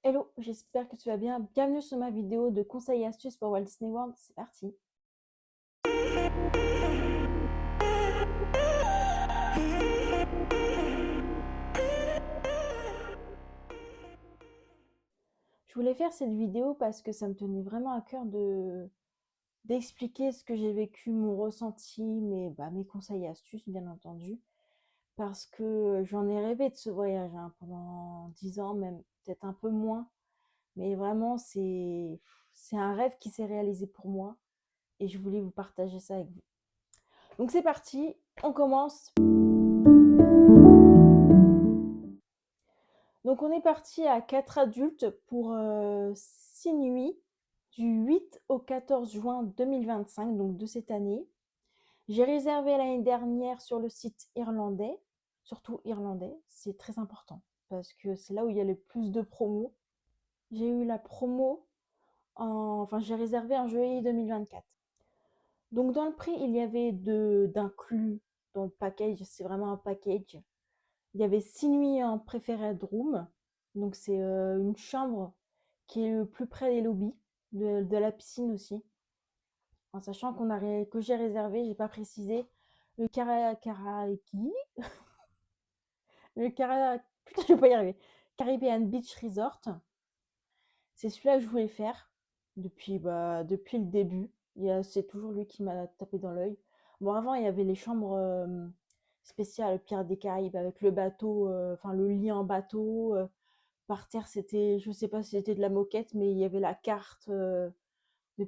Hello, j'espère que tu vas bien. Bienvenue sur ma vidéo de conseils et astuces pour Walt Disney World. C'est parti. Je voulais faire cette vidéo parce que ça me tenait vraiment à cœur d'expliquer ce que j'ai vécu, mon ressenti, mes conseils et astuces, bien entendu. Parce que j'en ai rêvé de ce voyage pendant 10 ans, même peut-être un peu moins. Mais vraiment, c'est un rêve qui s'est réalisé pour moi et je voulais vous partager ça avec vous. Donc c'est parti, on commence. Donc on est parti à 4 adultes pour 6 nuits du 8 au 14 juin 2025, donc de cette année. J'ai réservé l'année dernière sur le site irlandais, surtout irlandais, c'est très important parce que c'est là où il y a le plus de promos. J'ai eu la promo, j'ai réservé en juillet 2024. Donc dans le prix, il y avait d'inclus dans le package, c'est vraiment un package. Il y avait 6 nuits en preferred room, donc c'est une chambre qui est le plus près des lobbies, de la piscine aussi. En sachant que j'ai réservé, j'ai pas précisé, le Karaiki, le Kara, putain je vais pas y arriver, Caribbean Beach Resort. C'est celui-là que je voulais faire depuis le début. C'est toujours lui qui m'a tapé dans l'œil. Bon, avant, il y avait les chambres spéciales Pirates des Caraïbes avec le bateau, le lit en bateau. Par terre, c'était, je sais pas si c'était de la moquette, mais il y avait la carte de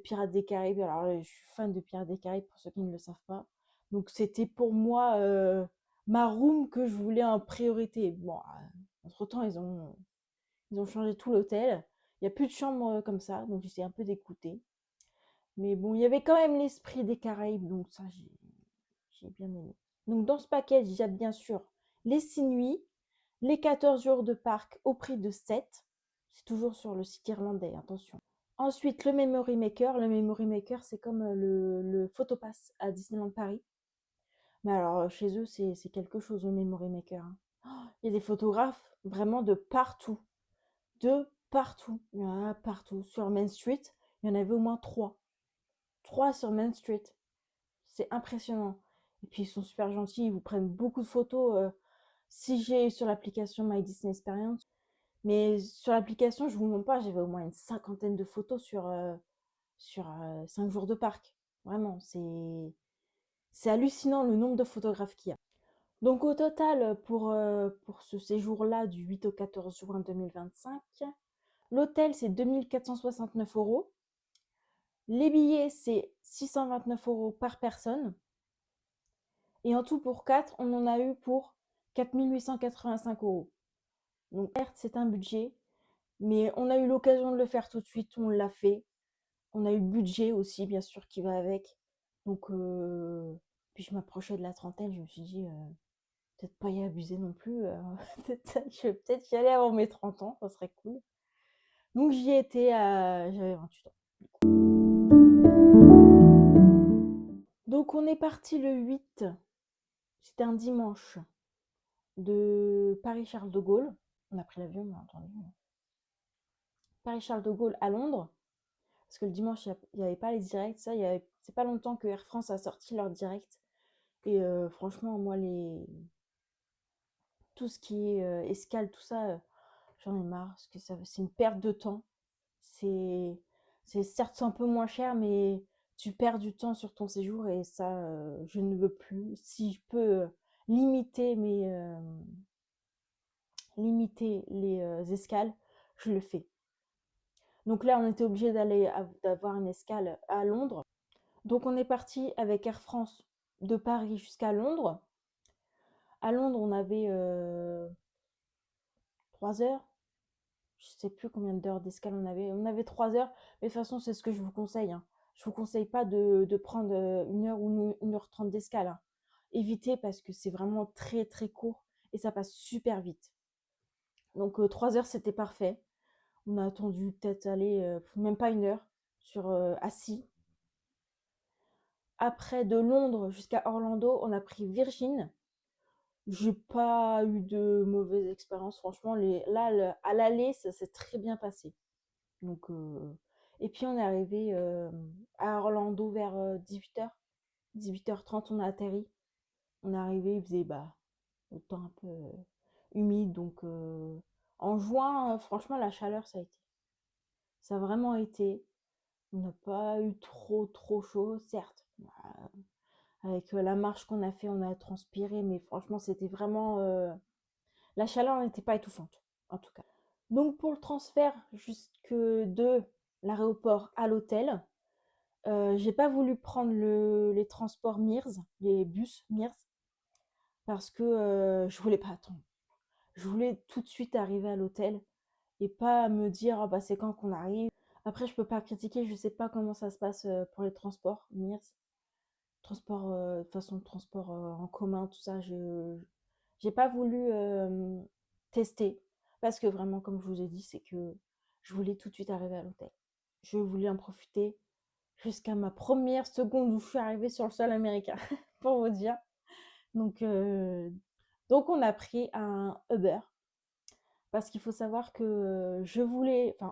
Pirates des Caraïbes. Alors, je suis fan de Pirates des Caraïbes pour ceux qui ne le savent pas. Donc, c'était pour moi ma room que je voulais en priorité. Bon, entre-temps, ils ont changé tout l'hôtel. Il n'y a plus de chambre comme ça, donc j'étais un peu dégoûtée. Mais bon, il y avait quand même l'esprit des Caraïbes, donc ça, j'ai bien aimé. Donc dans ce package, il y a bien sûr les 6 nuits, les 14 jours de parc au prix de 7. C'est toujours sur le site irlandais, attention. Ensuite, le Memory Maker. Le Memory Maker, c'est comme le Photopass à Disneyland Paris. Mais alors, chez eux, c'est quelque chose, le Memory Maker. Il y a des photographes vraiment de partout. De partout. Il y en a partout. Sur Main Street, il y en avait au moins 3. 3 sur Main Street. C'est impressionnant. Et puis ils sont super gentils, ils vous prennent beaucoup de photos. Si j'ai sur l'application My Disney Experience, mais sur l'application, je vous montre pas, j'avais au moins une cinquantaine de photos sur 5 jours de parc. Vraiment, c'est hallucinant le nombre de photographes qu'il y a. Donc au total, pour ce séjour-là du 8 au 14 juin 2025, l'hôtel c'est 2469 euros. Les billets c'est 629 euros par personne. Et en tout pour 4, on en a eu pour 4885 euros. Donc certes, c'est un budget, mais on a eu l'occasion de le faire tout de suite, on l'a fait. On a eu le budget aussi, bien sûr, qui va avec. Donc, puis je m'approchais de la trentaine, je me suis dit, peut-être pas y abuser non plus. Je vais peut-être y aller avant mes 30 ans, ça serait cool. Donc j'y étais, j'avais 28 ans. Donc on est parti le 8, c'était un dimanche, de Paris-Charles de Gaulle. On a pris l'avion, bien entendu. Paris-Charles de Gaulle à Londres, parce que le dimanche, il n'y avait pas les directs. C'est pas longtemps que Air France a sorti leur direct. Et franchement, moi, tout ce qui est escale, tout ça, j'en ai marre, parce que c'est une perte de temps. C'est, c'est certes un peu moins cher, mais tu perds du temps sur ton séjour et ça, je ne veux plus. Si je peux limiter limiter les escales, je le fais. Donc là, on était obligé d'avoir une escale à Londres. Donc on est parti avec Air France de Paris jusqu'à Londres. À Londres, on avait 3 heures. Je ne sais plus combien d'heures d'escale on avait. On avait 3 heures. Mais de toute façon, c'est ce que je vous conseille. Je ne vous conseille pas de prendre 1 heure ou 1h30 d'escale. Évitez parce que c'est vraiment très très court et ça passe super vite. Donc 3 heures, c'était parfait. On a attendu peut-être aller même pas 1 heure assis. Après, de Londres jusqu'à Orlando, on a pris Virgin. J'ai pas eu de mauvaise expérience, franchement. À l'aller, ça s'est très bien passé. Donc, et puis on est arrivé à Orlando vers 18h. 18h30, on a atterri. On est arrivé, il faisait le temps un peu humide. Donc, en juin, franchement, la chaleur, ça a été. Ça a vraiment été. On n'a pas eu trop chaud, certes. Avec la marche qu'on a fait, on a transpiré, mais franchement, c'était vraiment. La chaleur n'était pas étouffante, en tout cas. Donc, pour le transfert jusque de l'aéroport à l'hôtel, j'ai pas voulu prendre les transports Mears, les bus Mears, parce que je voulais pas attendre. Je voulais tout de suite arriver à l'hôtel et pas me dire ah bah c'est quand qu'on arrive. Après je peux pas critiquer, je sais pas comment ça se passe pour les transports Mears, transport façon de transport en commun, tout ça. Je j'ai pas voulu tester parce que vraiment comme je vous ai dit c'est que je voulais tout de suite arriver à l'hôtel. Je voulais en profiter jusqu'à ma première seconde où je suis arrivée sur le sol américain, pour vous dire. Donc, euh, donc on a pris un Uber parce qu'il faut savoir que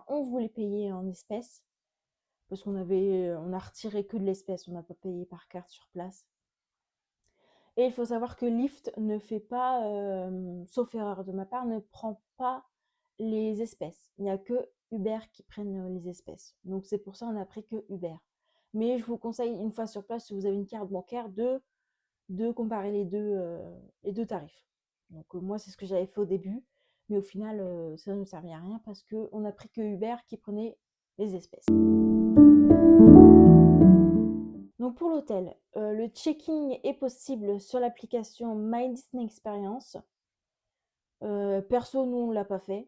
on voulait payer en espèces parce on a retiré que de l'espèce, on n'a pas payé par carte sur place. Et il faut savoir que Lyft ne fait pas, sauf erreur de ma part, ne prend pas les espèces. Il n'y a que Uber qui prennent les espèces. Donc c'est pour ça qu'on a pris que Uber. Mais je vous conseille, une fois sur place, si vous avez une carte bancaire, de comparer les deux tarifs. Donc moi, c'est ce que j'avais fait au début. Mais au final, ça ne servait à rien parce qu'on n'a pris que Uber qui prenait les espèces. Donc pour l'hôtel, le check-in est possible sur l'application My Disney Experience. Perso, nous, on ne l'a pas fait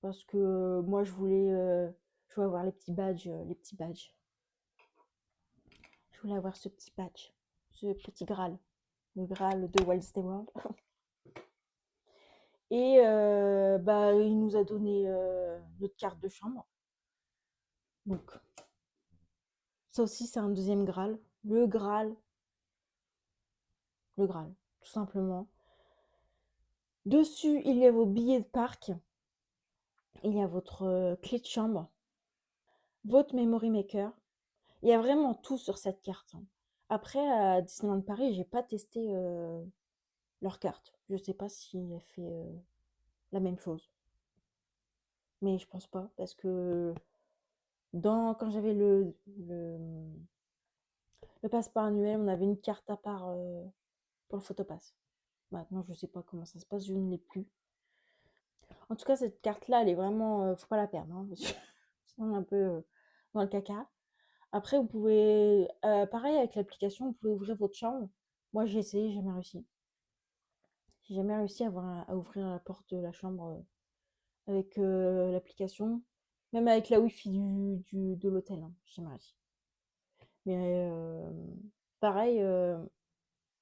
parce que moi, je voulais avoir les petits badges, Je voulais avoir ce petit badge, ce petit Graal, le Graal de Walt Disney World. Et il nous a donné notre carte de chambre. Donc, ça aussi, c'est un deuxième Graal. Le Graal, tout simplement. Dessus, il y a vos billets de parc. Il y a votre clé de chambre, votre memory maker. Il y a vraiment tout sur cette carte, hein. Après, à Disneyland Paris, j'ai pas testé leur carte. Je sais pas si elle fait la même chose. Mais je pense pas, parce que quand j'avais le passeport annuel, on avait une carte à part pour le photopass. Maintenant, je sais pas comment ça se passe, je ne l'ai plus. En tout cas, cette carte-là, elle est vraiment, faut pas la perdre, hein, parce que sinon, on est un peu dans le caca. Après, vous pouvez, pareil avec l'application, vous pouvez ouvrir votre chambre. Moi, j'ai essayé, j'ai jamais réussi. J'ai jamais réussi à ouvrir la porte de la chambre avec l'application. Même avec la Wi-Fi de l'hôtel, hein, j'ai jamais réussi. Mais pareil,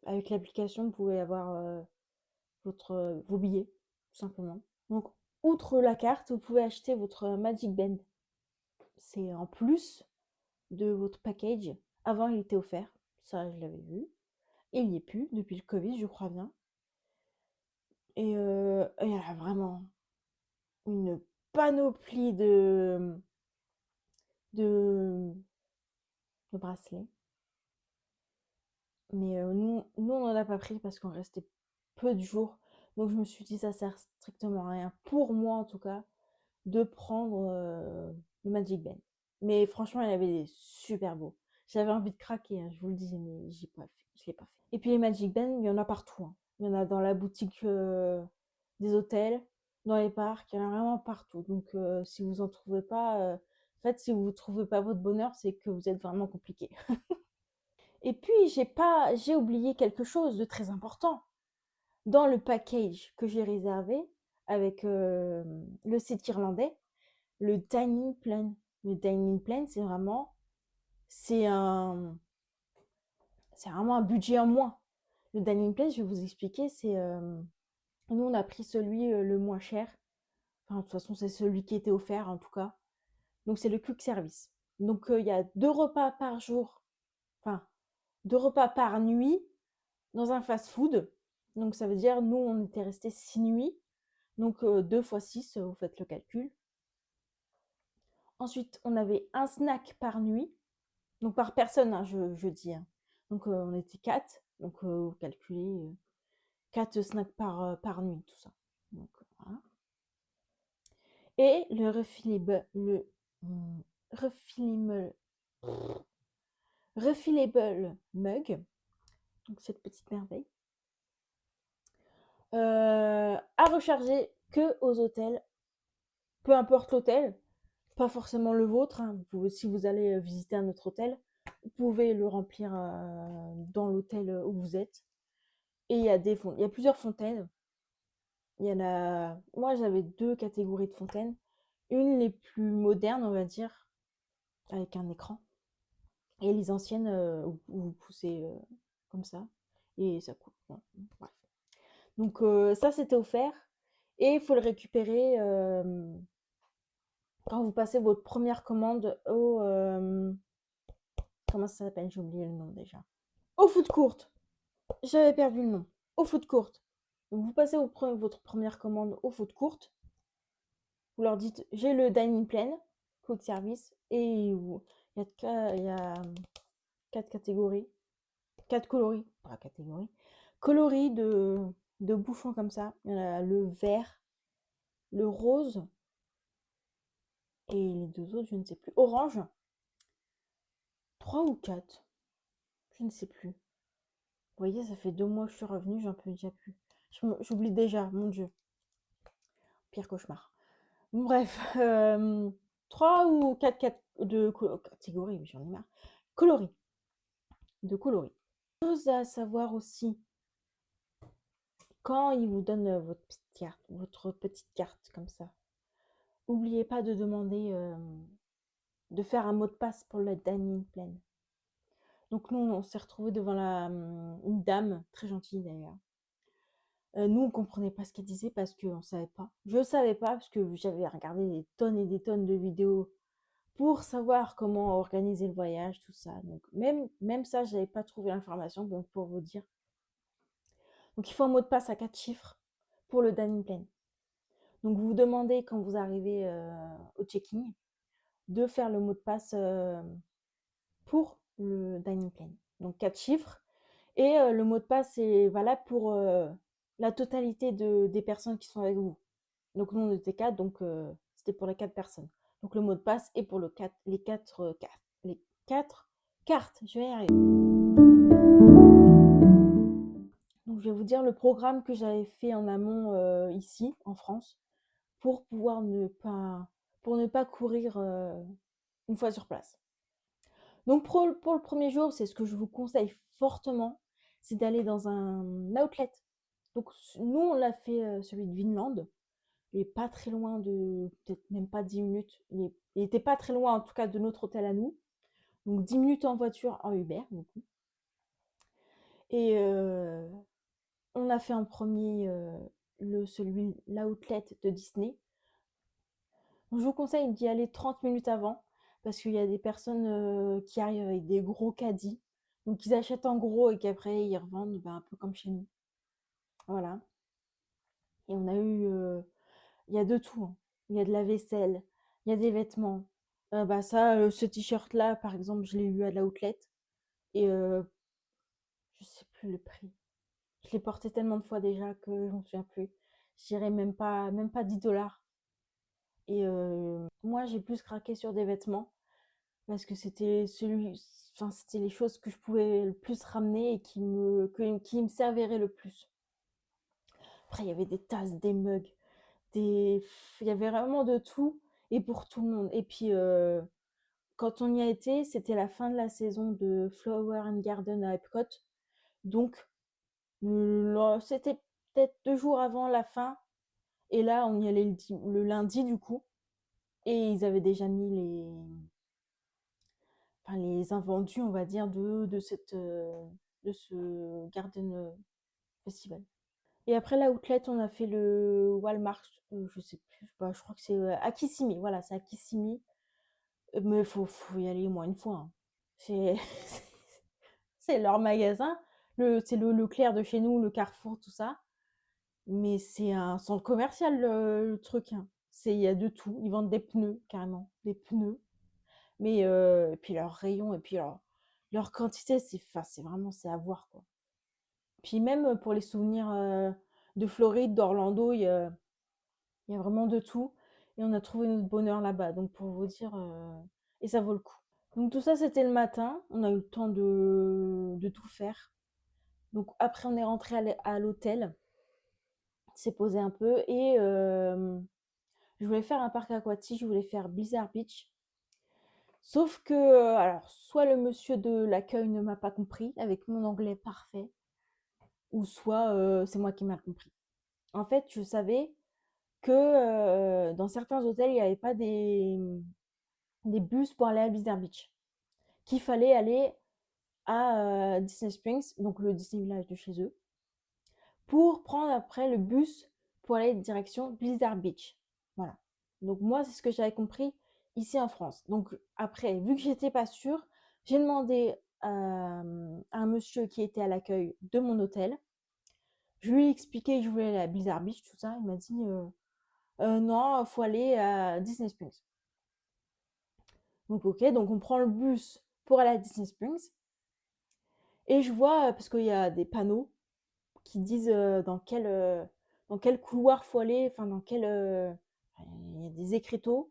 avec l'application, vous pouvez avoir vos billets, tout simplement. Donc, outre la carte, vous pouvez acheter votre Magic Band. C'est en plus de votre package. Avant, il était offert. Ça, je l'avais vu. Il n'y est plus depuis le Covid, je crois bien. Et il y a vraiment une panoplie de, de bracelets. Mais nous, on n'en a pas pris parce qu'on restait peu de jours. Donc je me suis dit, ça sert strictement à rien, pour moi en tout cas, de prendre le Magic Band. Mais franchement, il avait des super beaux. J'avais envie de craquer, hein, je vous le dis, mais j'ai pas fait, je l'ai pas fait. Et puis les Magic Band, il y en a partout, hein. Il y en a dans la boutique des hôtels, dans les parcs, il y en a vraiment partout. Donc si vous en trouvez pas, en fait, si vous ne trouvez pas votre bonheur, c'est que vous êtes vraiment compliqué. Et puis j'ai oublié quelque chose de très important. Dans le package que j'ai réservé avec le site irlandais, le dining plan. Le dining plan, c'est un, c'est vraiment un budget en moins. Le dining plan, je vais vous expliquer, nous on a pris celui le moins cher. Enfin, de toute façon, c'est celui qui était offert en tout cas. Donc c'est le quick service. Donc il y a 2 repas par jour, enfin 2 repas par nuit dans un fast-food. Donc ça veut dire, nous, on était restés 6 nuits. Donc 2 fois 6, vous faites le calcul. Ensuite, on avait un snack par nuit. Donc par personne, hein, je dis. Hein. Donc on était 4. Donc vous calculez 4 snacks par nuit, tout ça. Donc voilà. Et le refillable, refillable mug, donc cette petite merveille, à recharger que aux hôtels, peu importe l'hôtel, pas forcément le vôtre. Hein. Vous pouvez, si vous allez visiter un autre hôtel, vous pouvez le remplir dans l'hôtel où vous êtes. Et il y a plusieurs fontaines. Il y en a. Moi, j'avais 2 catégories de fontaines. Une les plus modernes, on va dire, avec un écran. Et les anciennes où vous poussez comme ça. Et ça coule. Bon, bref. Donc ça, c'était offert. Et il faut le récupérer quand vous passez votre première commande au... comment ça s'appelle? J'ai oublié le nom déjà. Au food court. J'avais perdu le nom. Au food court. Donc vous passez votre première commande au food court. Vous leur dites, j'ai le dining plan, quick service. Et il y a 4 catégories. 4 coloris. Pas catégories. Coloris de bouchons comme ça. Il y en a le vert, le rose. Et les 2 autres, je ne sais plus. Orange. 3 ou 4. Je ne sais plus. Vous voyez, ça fait 2 mois que je suis revenue, j'en peux déjà plus. J'oublie déjà, mon Dieu. Pire cauchemar. Bref, 3 ou 4 de catégories, mais j'en ai marre. Coloris. De coloris. Chose à savoir aussi, quand ils vous donnent votre petite carte comme ça, n'oubliez pas de demander de faire un mot de passe pour le dining plan. Donc nous, on s'est retrouvés devant une dame, très gentille d'ailleurs. Nous, on comprenait pas ce qu'elle disait parce qu'on savait pas. Je savais pas parce que j'avais regardé des tonnes et des tonnes de vidéos pour savoir comment organiser le voyage, tout ça. Donc même ça, j'avais pas trouvé l'information, donc pour vous dire. Donc il faut un mot de passe à 4 chiffres pour le dining plan. Donc vous vous demandez quand vous arrivez au check-in de faire le mot de passe pour le dining plan. Donc 4 chiffres. Et le mot de passe est valable pour la totalité des personnes qui sont avec vous. Donc nous, on était 4, donc c'était pour les 4 personnes. Donc le mot de passe est pour les 4 cartes. Les 4 cartes, je vais y arriver. Donc je vais vous dire le programme que j'avais fait en amont ici, en France, pour pouvoir ne pas courir une fois sur place. Donc pour le premier jour, c'est ce que je vous conseille fortement, c'est d'aller dans un outlet. Donc nous, on l'a fait celui de Vinland. Il est pas très loin peut-être même pas 10 minutes. Il était pas très loin en tout cas de notre hôtel à nous. Donc 10 minutes en voiture en Uber. Et on a fait en premier l'outlet de Disney. Donc, je vous conseille d'y aller 30 minutes avant parce qu'il y a des personnes qui arrivent avec des gros caddies. Donc ils achètent en gros et qu'après ils revendent un peu comme chez nous. Voilà. Et on a eu... il y a de tout. Hein. Il y a de la vaisselle, il y a des vêtements. Ce t-shirt-là, par exemple, je l'ai eu à l'outlet. Et je sais plus le prix. Je l'ai porté tellement de fois déjà que je m'en souviens plus. Je dirais même pas 10 $. Et moi, j'ai plus craqué sur des vêtements parce que c'était les choses que je pouvais le plus ramener et qui me serviraient le plus. Après, il y avait des tasses, des mugs, il y avait vraiment de tout et pour tout le monde. Et puis, quand on y a été, c'était la fin de la saison de Flower and Garden à Epcot. Donc, c'était peut-être 2 jours avant la fin. Et là, on y allait le lundi, du coup. Et ils avaient déjà mis les invendus, on va dire, de ce Garden Festival. Et après l'outlet, on a fait le Walmart, je sais plus, je crois que c'est à Kissimmee. Voilà, c'est à Kissimmee. Mais faut y aller au moins une fois. Hein. C'est c'est leur magasin. C'est le Leclerc de chez nous, le Carrefour, tout ça. Mais c'est un centre commercial, le truc, hein. Il y a de tout. Ils vendent des pneus, carrément, des pneus. Mais et puis leurs rayons et puis leur quantité, c'est vraiment, c'est à voir, quoi. Puis même pour les souvenirs de Floride, d'Orlando, il y a vraiment de tout. Et on a trouvé notre bonheur là-bas. Donc pour vous dire, et ça vaut le coup. Donc tout ça, c'était le matin. On a eu le temps de tout faire. Donc après, on est rentré à l'hôtel, s'est posé un peu et je voulais faire un parc aquatique, je voulais faire Blizzard Beach. Sauf que, alors, soit le monsieur de l'accueil ne m'a pas compris avec mon anglais parfait, ou soit c'est moi qui m'a compris. En fait, je savais que dans certains hôtels, il n'y avait pas des bus pour aller à Blizzard Beach. Qu'il fallait aller à Disney Springs, donc le Disney Village de chez eux, pour prendre après le bus pour aller direction Blizzard Beach. Voilà. Donc moi, c'est ce que j'avais compris ici en France. Donc après, vu que j'étais pas sûre, j'ai demandé à un monsieur qui était à l'accueil de mon hôtel. Je lui ai expliqué que je voulais aller à Blizzard Beach, tout ça. Il m'a dit non, il faut aller à Disney Springs. Donc ok, donc on prend le bus pour aller à Disney Springs. Et je vois, parce qu'il y a des panneaux qui disent dans quel couloir faut aller, enfin dans quel... il y a des écriteaux,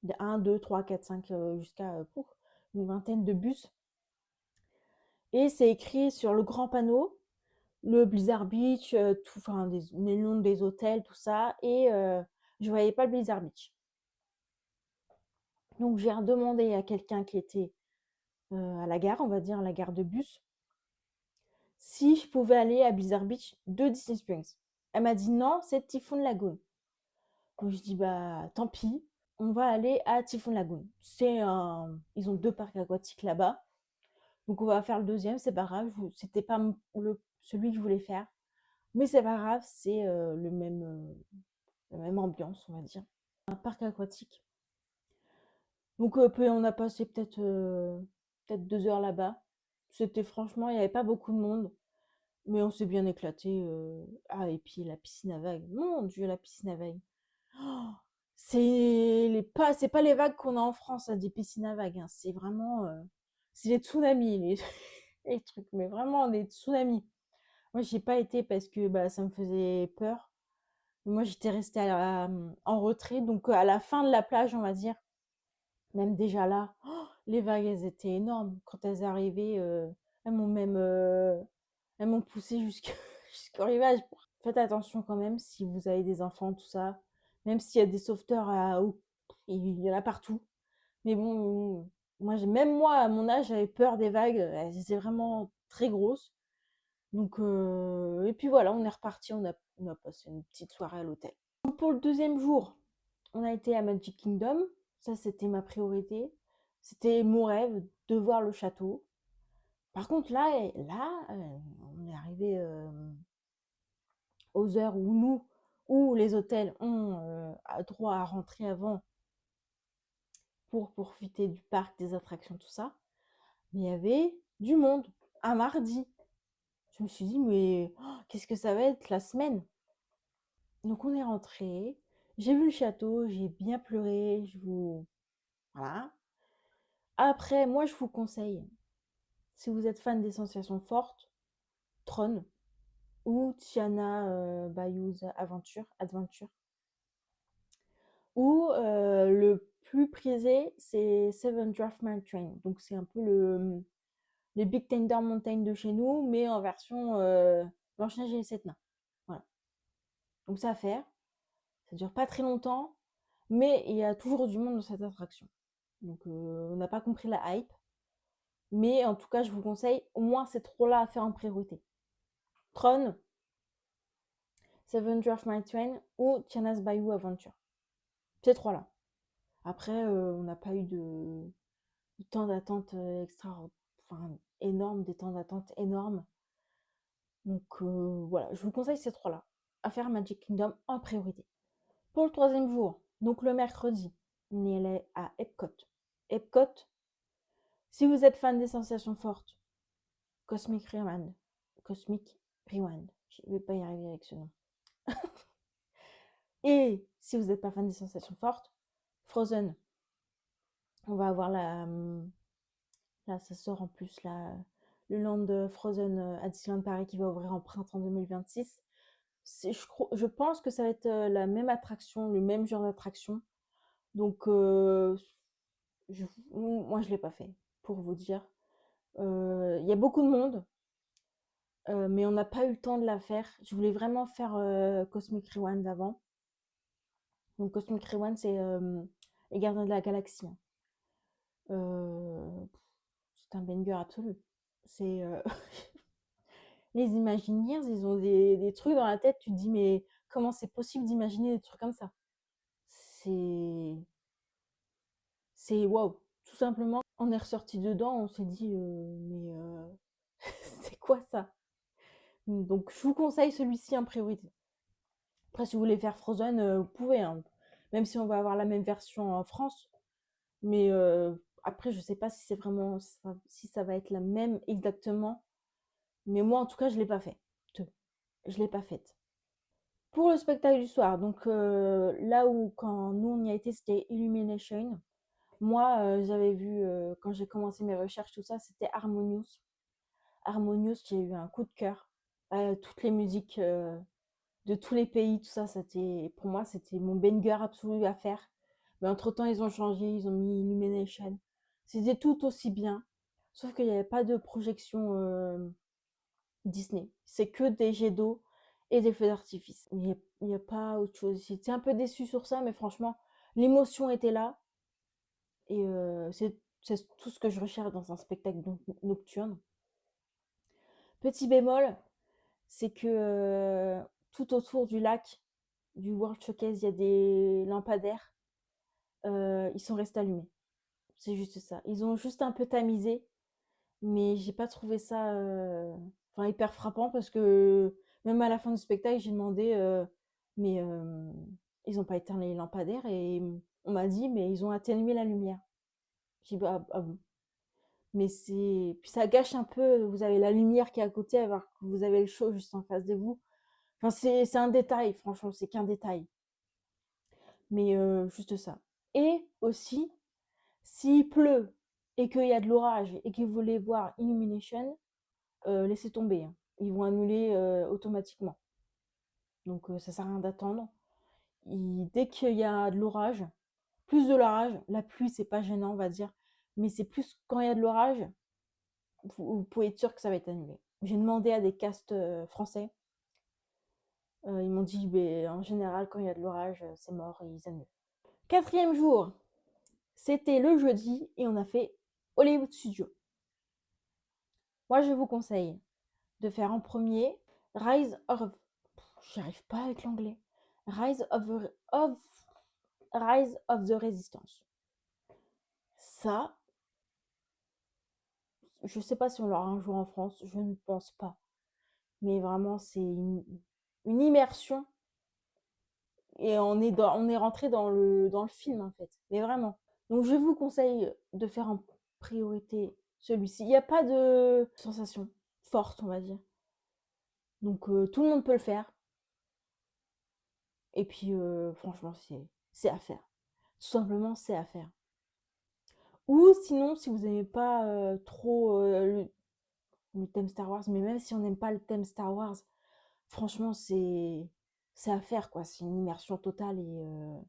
de 1, 2, 3, 4, 5, jusqu'à une vingtaine de bus. Et c'est écrit sur le grand panneau, le Blizzard Beach, enfin, les noms des hôtels, tout ça. Et je voyais pas le Blizzard Beach. Donc j'ai redemandé à quelqu'un qui était à la gare, on va dire, la gare de bus, si je pouvais aller à Blizzard Beach de Disney Springs. Elle m'a dit non, c'est Typhoon Lagoon. Donc je dis bah tant pis, on va aller à Typhoon Lagoon. Ils ont 2 parcs aquatiques là-bas. Donc on va faire le deuxième, c'est pas grave. C'était pas celui que je voulais faire. Mais c'est pas grave, c'est la même ambiance, on va dire. Un parc aquatique. Donc on a passé peut-être 2 heures là-bas. C'était franchement, il n'y avait pas beaucoup de monde. Mais on s'est bien éclaté. Ah, et puis la piscine à vagues. Mon Dieu, la piscine à vagues. Oh, c'est pas les vagues qu'on a en France, hein, des piscines à vagues, hein. C'est vraiment, c'est les tsunamis, les trucs, mais vraiment des tsunamis. Moi, j'ai pas été parce que bah, ça me faisait peur. Moi, j'étais restée en retrait, donc à la fin de la plage, on va dire, même déjà là, oh, les vagues, elles étaient énormes. Quand elles arrivaient, elles m'ont même, elles m'ont poussé jusqu'au rivage. Faites attention quand même si vous avez des enfants, tout ça. Même s'il y a des sauveteurs il y en a partout. Mais bon, même moi, à mon âge, j'avais peur des vagues. Elles étaient vraiment très grosses. Donc, et puis voilà, on est reparti. On a passé une petite soirée à l'hôtel. Pour le deuxième jour, on a été à Magic Kingdom. Ça, c'était ma priorité. C'était mon rêve de voir le château. Par contre, on est arrivé aux heures où les hôtels ont droit à rentrer avant pour profiter du parc, des attractions, tout ça. Mais il y avait du monde, un mardi. Je me suis dit, mais qu'est-ce que ça va être la semaine? Donc on est rentré, j'ai vu le château, j'ai bien pleuré, Voilà. Après, moi je vous conseille, si vous êtes fan des sensations fortes, Tron ou Tiana Bayou's Adventure. Ou le plus prisé, c'est Seven Dwarf Mine Train. Donc c'est un peu les Big Thunder Mountain de chez nous, mais en version Blanche-Neige et les 7 nains. Voilà. Donc ça à faire. Ça dure pas très longtemps, mais il y a toujours du monde dans cette attraction. Donc on n'a pas compris la hype. Mais en tout cas, je vous conseille au moins ces trois-là à faire en priorité. Tron, Seven Dwarf Mine Train ou Tiana's Bayou Adventure. Ces trois-là. Après, on n'a pas eu de temps d'attente enfin, énorme, des temps d'attente énormes. Donc voilà, je vous conseille ces trois-là à faire Magic Kingdom en priorité. Pour le troisième jour, donc le mercredi, on est allé à Epcot. Epcot, si vous êtes fan des sensations fortes, Cosmic Rewind. Cosmic Rewind. Je ne vais pas y arriver avec ce nom. Et si vous n'êtes pas fan des sensations fortes, Frozen. On va avoir là, ça sort en plus, là, le Land Frozen à Disneyland Paris qui va ouvrir en printemps 2026. Je pense que ça va être la même attraction, le même genre d'attraction. Donc, moi, je ne l'ai pas fait, pour vous dire. Il y a beaucoup de monde, mais on n'a pas eu le temps de la faire. Je voulais vraiment faire Cosmic Rewind avant. Donc, Cosmic Rewind, c'est les Gardiens de la Galaxie, hein. C'est un banger absolu. C'est les Imagineers, ils ont des trucs dans la tête. Tu te dis, mais comment c'est possible d'imaginer des trucs comme ça? C'est waouh. Tout simplement, on est ressorti dedans, on s'est dit, mais c'est quoi ça? Donc, je vous conseille celui-ci en priorité. Après, si vous voulez faire Frozen, vous pouvez, hein. Même si on va avoir la même version en France. Mais après, je sais pas si c'est vraiment si ça va être la même exactement. Mais moi, en tout cas, je l'ai pas fait. Je l'ai pas faite. Pour le spectacle du soir, donc là où quand nous on y a été, c'était Illumination. Moi, j'avais vu quand j'ai commencé mes recherches, tout ça, c'était Harmonious. Harmonious, j'ai eu un coup de cœur. Toutes les musiques de tous les pays, tout ça, c'était pour moi, c'était mon banger absolu à faire. Mais entre-temps, ils ont changé, ils ont mis Illumination. C'était tout aussi bien, sauf qu'il n'y avait pas de projection Disney. C'est que des jets d'eau et des feux d'artifice. Il y a pas autre chose. J'étais un peu déçue sur ça, mais franchement, l'émotion était là. Et c'est tout ce que je recherche dans un spectacle nocturne. Petit bémol, c'est que tout autour du lac, du World Showcase, il y a des lampadaires. Ils sont restés allumés. C'est juste ça. Ils ont juste un peu tamisé, mais j'ai pas trouvé ça hyper frappant parce que même à la fin du spectacle, j'ai demandé, mais ils n'ont pas éteint les lampadaires et on m'a dit, mais ils ont atténué la lumière. J'ai dit, bah, ah bon. Mais puis ça gâche un peu, vous avez la lumière qui est à côté alors que vous avez le show juste en face de vous. Enfin, c'est un détail, franchement, c'est qu'un détail. Mais juste ça. Et aussi, s'il pleut et qu'il y a de l'orage et que vous voulez voir Illumination, laissez tomber, hein. Ils vont annuler automatiquement. Donc ça sert à rien d'attendre. Dès qu'il y a de l'orage, plus de l'orage, la pluie c'est pas gênant on va dire, mais c'est plus quand il y a de l'orage, vous pouvez être sûr que ça va être annulé. J'ai demandé à des castes français, ils m'ont dit en général quand il y a de l'orage c'est mort et ils annulent. Quatrième jour, c'était le jeudi et on a fait Hollywood Studio. Moi je vous conseille de faire en premier Rise of... J'arrive pas avec l'anglais. Rise of the Resistance. Ça, je sais pas si on l'aura un jour en France, je ne pense pas. Mais vraiment, c'est une immersion. Et on est rentré dans le film, en fait. Mais vraiment. Donc, je vous conseille de faire en priorité celui-ci. Il n'y a pas de sensation forte, on va dire. Donc, tout le monde peut le faire. Et puis, franchement, c'est à faire. Tout simplement, c'est à faire. Ou sinon, si vous n'aimez pas trop le thème Star Wars, mais même si on n'aime pas le thème Star Wars, franchement, c'est à faire, quoi. C'est une immersion totale et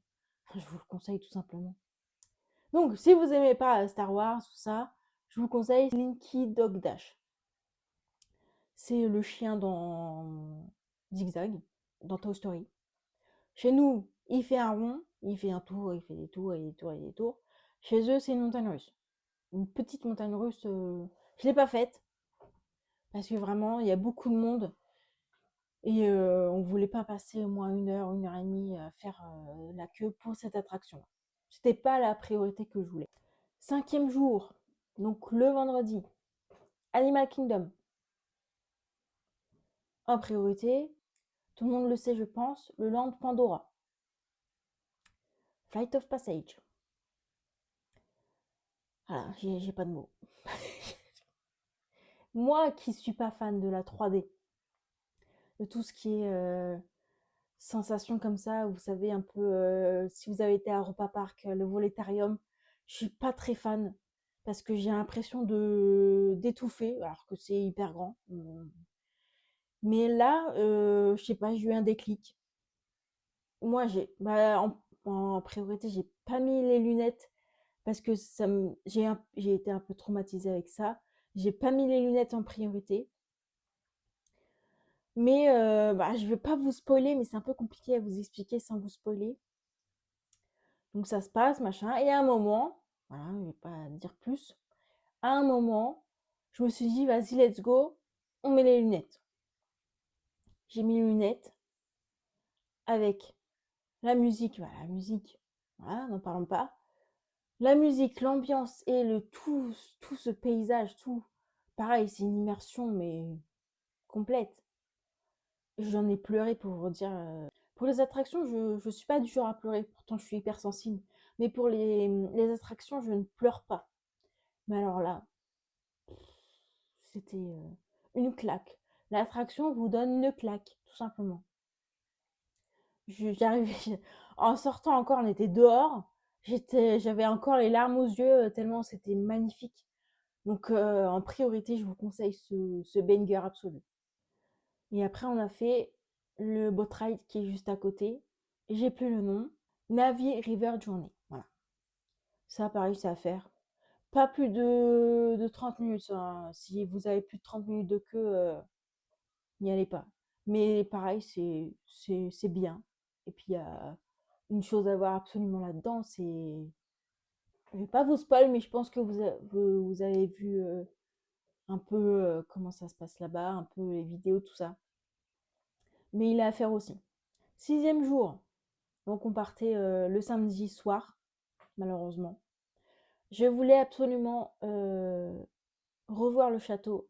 je vous le conseille tout simplement. Donc, si vous n'aimez pas Star Wars, tout ça, je vous conseille Slinky Dog Dash. C'est le chien dans Zigzag, dans Toy Story. Chez nous, il fait un rond, il fait un tour, il fait des tours et des tours et des tours. Chez eux, c'est une montagne russe. Une petite montagne russe, je ne l'ai pas faite parce que vraiment, il y a beaucoup de monde et on voulait pas passer au moins 1 heure et demie à faire la queue pour cette attraction. C'était pas la priorité que je voulais. Cinquième jour, donc le vendredi, Animal Kingdom. En priorité, tout le monde le sait, je pense, le Land Pandora. Flight of Passage. Voilà, j'ai pas de mots. Moi qui suis pas fan de la 3D, de tout ce qui est sensation comme ça, vous savez, un peu, si vous avez été à Europa Park, le Voletarium, je suis pas très fan parce que j'ai l'impression de d'étouffer alors que c'est hyper grand. Mais là, je sais pas, j'ai eu un déclic. Moi, en priorité, j'ai pas mis les lunettes parce que j'ai été un peu traumatisée avec ça. J'ai pas mis les lunettes en priorité. Mais je vais pas vous spoiler, mais c'est un peu compliqué à vous expliquer sans vous spoiler. Donc ça se passe, machin. Et à un moment, voilà, je vais pas dire plus. À un moment, je me suis dit, vas-y, let's go, on met les lunettes. J'ai mis les lunettes avec la musique, voilà, n'en parlons pas. La musique, l'ambiance et tout ce paysage, tout. Pareil, c'est une immersion, mais complète. J'en ai pleuré pour vous dire. Pour les attractions, je suis pas du genre à pleurer, pourtant je suis hyper sensible. Mais pour les attractions, je ne pleure pas. Mais alors là, c'était une claque. L'attraction vous donne une claque, tout simplement. J'arrivais, en sortant encore, on était dehors. J'avais encore les larmes aux yeux, tellement c'était magnifique. Donc en priorité, je vous conseille ce banger absolu. Et après, on a fait le boat ride qui est juste à côté. J'ai plus le nom. Navy River Journey. Voilà. Ça, pareil, c'est à faire. Pas plus de 30 minutes, hein. Si vous avez plus de 30 minutes de queue, n'y allez pas. Mais pareil, c'est bien. Et puis, il y a une chose à voir absolument là-dedans, c'est... Je vais pas vous spoil, mais je pense que vous avez vu un peu comment ça se passe là-bas, un peu les vidéos, tout ça. Mais il est à faire aussi. Sixième jour, donc on partait le samedi soir, malheureusement. Je voulais absolument revoir le château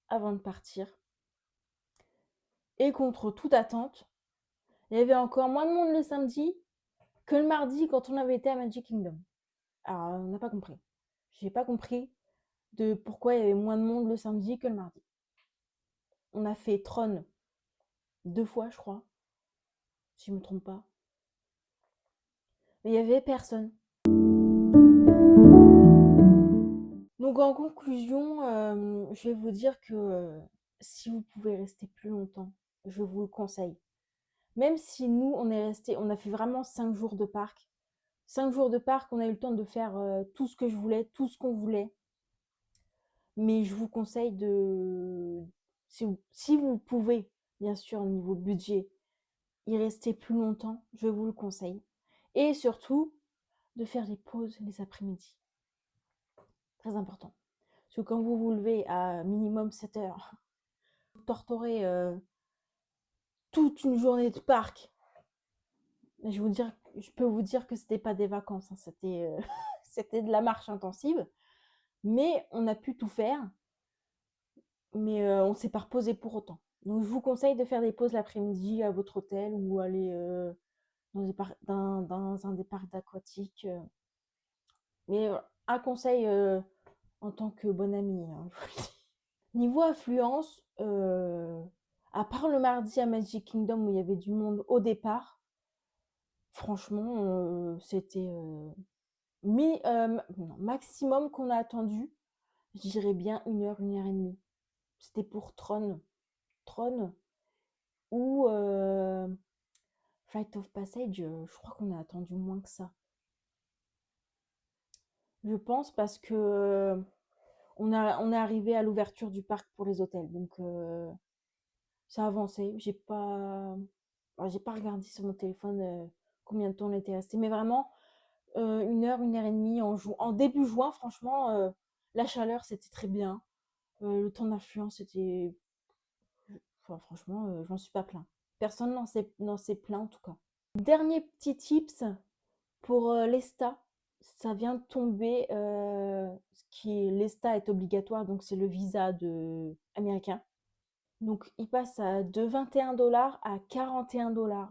avant de partir. Et contre toute attente, il y avait encore moins de monde le samedi que le mardi quand on avait été à Magic Kingdom. Alors, on n'a pas compris. J'ai pas compris de pourquoi il y avait moins de monde le samedi que le mardi. On a fait Tron 2 fois, je crois, si je me trompe pas. Mais il y avait personne. Donc en conclusion, je vais vous dire que si vous pouvez rester plus longtemps, je vous le conseille. Même si nous, on a fait vraiment 5 jours de parc. 5 jours de parc, on a eu le temps de faire tout ce que je voulais, tout ce qu'on voulait. Mais je vous conseille si vous pouvez, bien sûr, au niveau budget, y rester plus longtemps, je vous le conseille. Et surtout, de faire des pauses les après-midi. Très important. Parce que quand vous vous levez à minimum 7 heures, vous torturez toute une journée de parc. Je peux vous dire que c'était pas des vacances, hein, c'était de la marche intensive. Mais on a pu tout faire, mais on s'est pas reposé pour autant. Donc je vous conseille de faire des pauses l'après-midi à votre hôtel ou aller dans un des parcs aquatiques. Mais un conseil en tant que bon ami, hein, je vous le dis. Niveau affluence, à part le mardi à Magic Kingdom où il y avait du monde au départ, franchement, c'était non, maximum qu'on a attendu, je dirais bien 1 heure et demie. C'était pour Tron ou Flight of Passage, je crois qu'on a attendu moins que ça. Je pense parce que on est arrivé à l'ouverture du parc pour les hôtels, donc ça a avancé. J'ai pas regardé sur mon téléphone combien de temps on était resté, mais vraiment 1 heure et demie en début juin, franchement, la chaleur c'était très bien. Le temps d'influence c'était, enfin, franchement, j'en suis pas plein. Personne n'en s'est plaint en tout cas. Dernier petit tips pour l'ESTA, ça vient de tomber. L'ESTA est obligatoire, donc c'est le visa américain. Donc il passe de 21 $ à 41 $.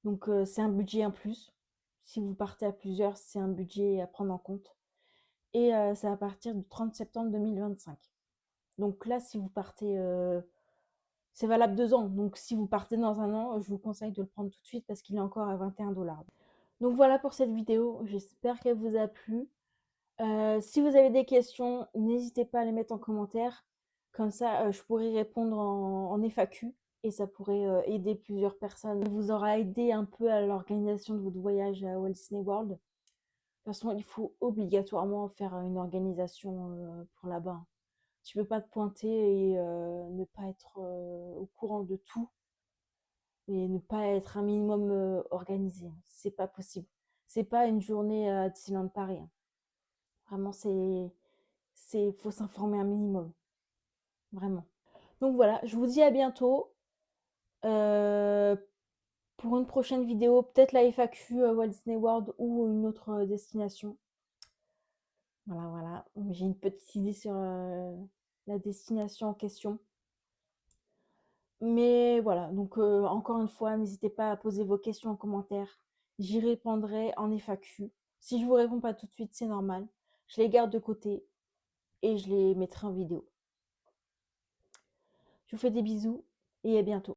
Donc c'est un budget en plus. Si vous partez à plusieurs, c'est un budget à prendre en compte. Et c'est à partir du 30 septembre 2025. Donc là, si vous partez, c'est valable 2 ans. Donc si vous partez dans un an, je vous conseille de le prendre tout de suite parce qu'il est encore à 21 $. Donc voilà pour cette vidéo. J'espère qu'elle vous a plu. Si vous avez des questions, n'hésitez pas à les mettre en commentaire. Comme ça, je pourrai répondre en FAQ et ça pourrait aider plusieurs personnes. Ça vous aura aidé un peu à l'organisation de votre voyage à Walt Disney World. De toute façon, il faut obligatoirement faire une organisation pour là-bas. Tu peux pas te pointer et ne pas être au courant de tout et ne pas être un minimum organisé. C'est pas possible. C'est pas une journée à Disneyland Paris, hein. Vraiment, faut s'informer un minimum, vraiment. Donc voilà, je vous dis à bientôt euh, pour une prochaine vidéo, peut-être la FAQ Walt Disney World ou une autre destination. Voilà, voilà. J'ai une petite idée sur la destination en question. Mais voilà, donc encore une fois, n'hésitez pas à poser vos questions en commentaire. J'y répondrai en FAQ. Si je vous réponds pas tout de suite, c'est normal. Je les garde de côté et je les mettrai en vidéo. Je vous fais des bisous et à bientôt.